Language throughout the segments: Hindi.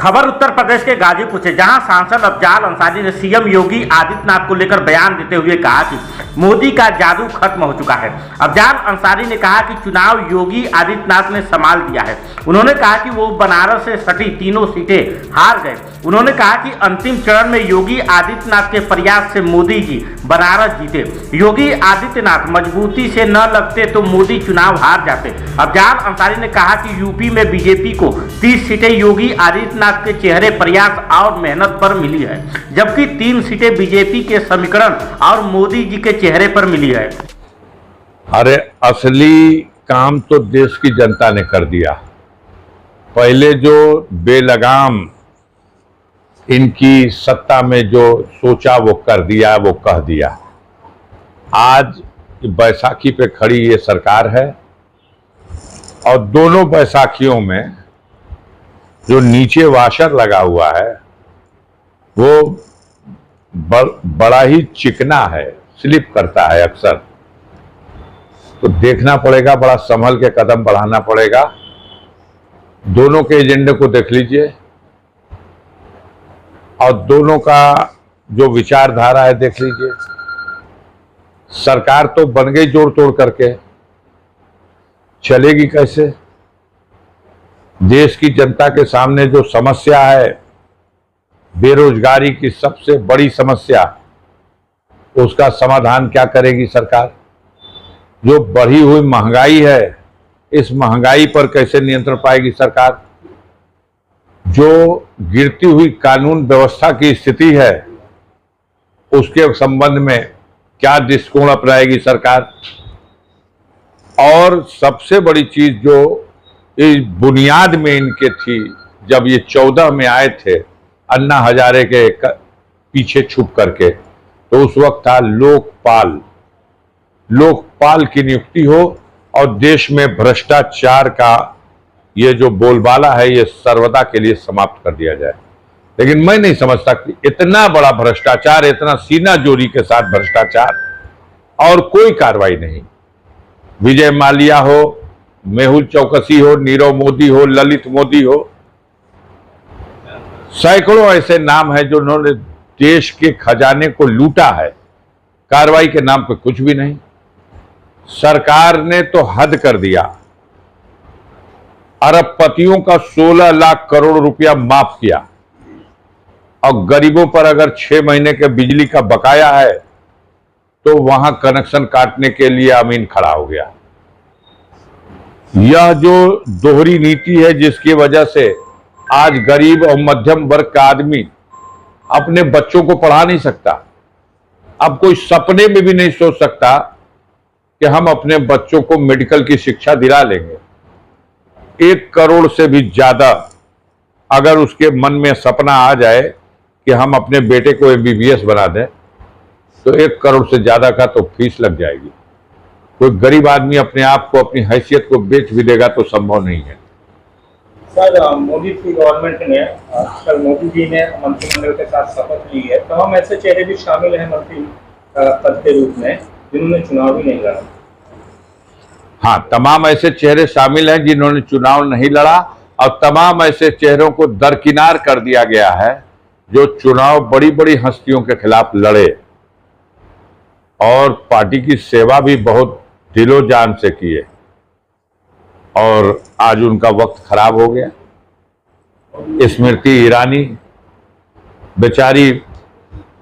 खबर उत्तर प्रदेश के गाजीपुर से, जहां सांसद अफजाल अंसारी ने सीएम योगी आदित्यनाथ को लेकर बयान देते हुए कहा कि मोदी का जादू खत्म हो चुका है। अफजाल अंसारी ने कहा कि चुनाव योगी आदित्यनाथ ने संभाल दिया है। उन्होंने कहा कि वो बनारस से सटी तीनों सीटें हार गए। उन्होंने कहा कि अंतिम चरण में योगी आदित्यनाथ के प्रयास से मोदी जी बनारस जीते। योगी आदित्यनाथ मजबूती से न लगते तो मोदी चुनाव हार जाते। अफजाल अंसारी ने कहा कि यूपी में बीजेपी को 30 सीटें योगी आदित्यनाथ के चेहरे, प्रयास और मेहनत पर मिली है, जबकि 3 सीटें बीजेपी के समीकरण और मोदी जी के चेहरे पर मिली है। अरे असली काम तो देश की जनता ने कर दिया। पहले जो बेलगाम इनकी सत्ता में जो सोचा वो कर दिया, वो कह दिया। आज बैसाखी पे खड़ी ये सरकार है और दोनों बैसाखियों में जो नीचे वाशर लगा हुआ है वो बड़ा ही चिकना है, स्लिप करता है अक्सर। तो देखना पड़ेगा, बड़ा संभल के कदम बढ़ाना पड़ेगा। दोनों के एजेंडे को देख लीजिए और दोनों का जो विचारधारा है देख लीजिए। सरकार तो बन गई जोड़ तोड़ करके, चलेगी कैसे? देश की जनता के सामने जो समस्या है, बेरोजगारी की सबसे बड़ी समस्या, उसका समाधान क्या करेगी सरकार? जो बढ़ी हुई महंगाई है, इस महंगाई पर कैसे नियंत्रण पाएगी सरकार? जो गिरती हुई कानून व्यवस्था की स्थिति है, उसके संबंध में क्या दृष्टिकोण अपनाएगी सरकार? और सबसे बड़ी चीज जो इस बुनियाद में इनके थी, जब ये 14 में आए थे अन्ना हजारे के पीछे छुप करके, तो उस वक्त था लोकपाल की नियुक्ति हो और देश में भ्रष्टाचार का ये जो बोलबाला है ये सर्वदा के लिए समाप्त कर दिया जाए। लेकिन मैं नहीं समझता कि इतना बड़ा भ्रष्टाचार, इतना सीना जोरी के साथ भ्रष्टाचार और कोई कार्रवाई नहीं। विजय माल्या हो, मेहुल चौकसी हो, नीरव मोदी हो, ललित मोदी हो, सैकड़ों ऐसे नाम हैं जो उन्होंने देश के खजाने को लूटा है। कार्रवाई के नाम पे कुछ भी नहीं। सरकार ने तो हद कर दिया। अरबपतियों का 16 लाख करोड़ रुपया माफ किया और गरीबों पर अगर 6 महीने के बिजली का बकाया है तो वहां कनेक्शन काटने के लिए अमीन खड़ा हो गया। यह जो दोहरी नीति है जिसकी वजह से आज गरीब और मध्यम वर्ग का आदमी अपने बच्चों को पढ़ा नहीं सकता। अब कोई सपने में भी नहीं सोच सकता कि हम अपने बच्चों को मेडिकल की शिक्षा दिला लेंगे। 1 करोड़ से भी ज्यादा अगर उसके मन में सपना आ जाए कि हम अपने बेटे को MBBS बना दें, तो 1 करोड़ से ज्यादा का तो फीस लग जाएगी। कोई गरीब आदमी अपने आप को, अपनी हैसियत को बेच भी देगा तो संभव नहीं है। सर, मोदी की गवर्नमेंट ने, सर मोदी जी ने मंत्रिमंडल के साथ शपथ ली है, तमाम ऐसे चेहरे भी शामिल हैं मंत्री पद के रूप में जिन्होंने चुनाव ही नहीं लड़ा। हाँ, तमाम ऐसे चेहरे शामिल हैं जिन्होंने चुनाव नहीं लड़ा और तमाम ऐसे चेहरों को दरकिनार कर दिया गया है जो चुनाव बड़ी बड़ी हस्तियों के खिलाफ लड़े और पार्टी की सेवा भी बहुत दिलो जान से किए और आज उनका वक्त खराब हो गया। स्मृति ईरानी बेचारी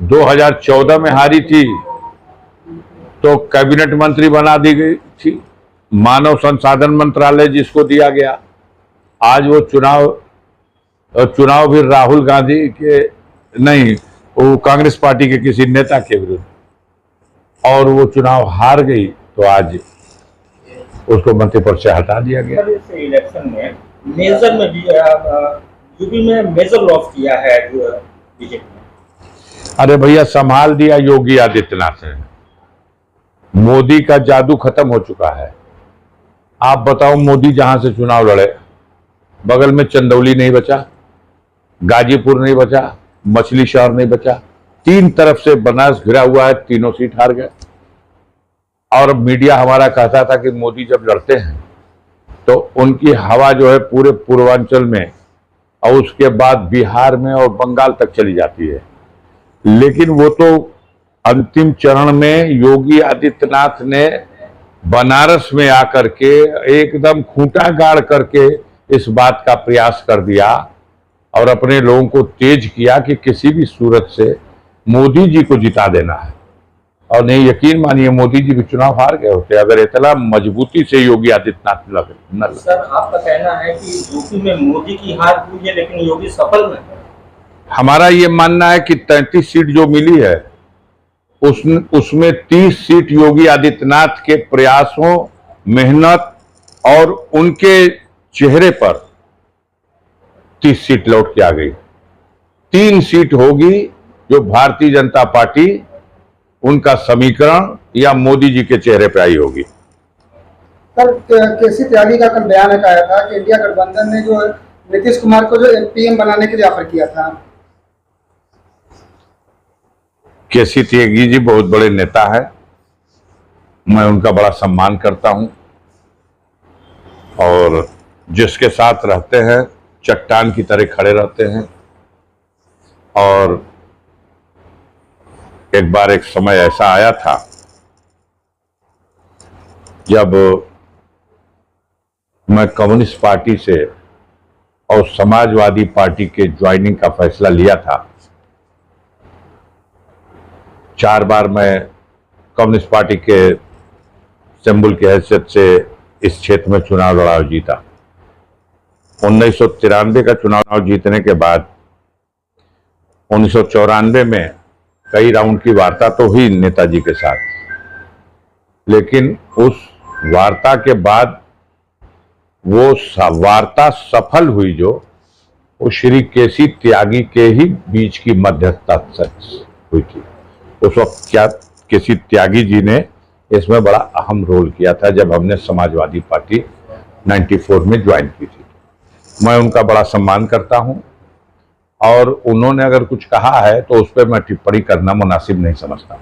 2014 में हारी थी तो कैबिनेट मंत्री बना दी गई थी, मानव संसाधन मंत्रालय जिसको दिया गया। आज वो चुनाव भी राहुल गांधी के नहीं, वो कांग्रेस पार्टी के किसी नेता के विरुद्ध, और वो चुनाव हार गई तो आज उसको मंत्री पद से हटा दिया गया। इलेक्शन में मेजर में यूपी में मेजर लॉस किया है बीजेपी ने। अरे भैया, संभाल दिया योगी आदित्यनाथ ने। मोदी का जादू खत्म हो चुका है। आप बताओ, मोदी जहां से चुनाव लड़े, बगल में चंदौली नहीं बचा, गाजीपुर नहीं बचा, मछली शहर नहीं बचा, 3 तरफ से बनारस घिरा हुआ है, तीनों सीट हार गए। और मीडिया हमारा कहता था कि मोदी जब लड़ते हैं तो उनकी हवा जो है पूरे पूर्वांचल में और उसके बाद बिहार में और बंगाल तक चली जाती है। लेकिन वो तो अंतिम चरण में योगी आदित्यनाथ ने बनारस में आकर के एकदम खूंटा गाड़ करके इस बात का प्रयास कर दिया और अपने लोगों को तेज किया कि किसी भी सूरत से मोदी जी को जिता देना है। और नहीं, यकीन मानिए, मोदी जी भी चुनाव हार गए होते अगर इतना मजबूती से योगी आदित्यनाथ न लगे। सर, आपका कहना है कि यूपी में मोदी की हार हुई है लेकिन योगी सफल नहीं। हमारा ये मानना है कि 33 सीट जो मिली है उसमें 30 सीट योगी आदित्यनाथ के प्रयासों, मेहनत और उनके चेहरे पर 30 सीट लौट के आ गई। 3 सीट होगी जो भारतीय जनता पार्टी, उनका समीकरण या मोदी जी के चेहरे पे आई होगी। कल केसी त्यागी का कल बयान आया था कि इंडिया गठबंधन ने जो नीतीश कुमार को जो पीएम बनाने के लिए ऑफर किया था। केसी त्यागी जी बहुत बड़े नेता है, मैं उनका बड़ा सम्मान करता हूं और जिसके साथ रहते हैं चट्टान की तरह खड़े रहते हैं। और एक बार एक समय ऐसा आया था जब मैं कम्युनिस्ट पार्टी से और समाजवादी पार्टी के ज्वाइनिंग का फैसला लिया था। 4 बार मैं कम्युनिस्ट पार्टी के सिंबल की हैसियत से इस क्षेत्र में चुनाव लड़ा और जीता। 1993 का चुनाव जीतने के बाद 1994 में कई राउंड की वार्ता तो हुई नेताजी के साथ, लेकिन उस वार्ता के बाद वो वार्ता सफल हुई जो वो श्री केसी त्यागी के ही बीच की मध्यस्थता हुई थी। उस वक्त क्या केसी त्यागी जी ने इसमें बड़ा अहम रोल किया था जब हमने समाजवादी पार्टी 94 में ज्वाइन की थी। मैं उनका बड़ा सम्मान करता हूं और उन्होंने अगर कुछ कहा है तो उस पर मैं टिप्पणी करना मुनासिब नहीं समझता।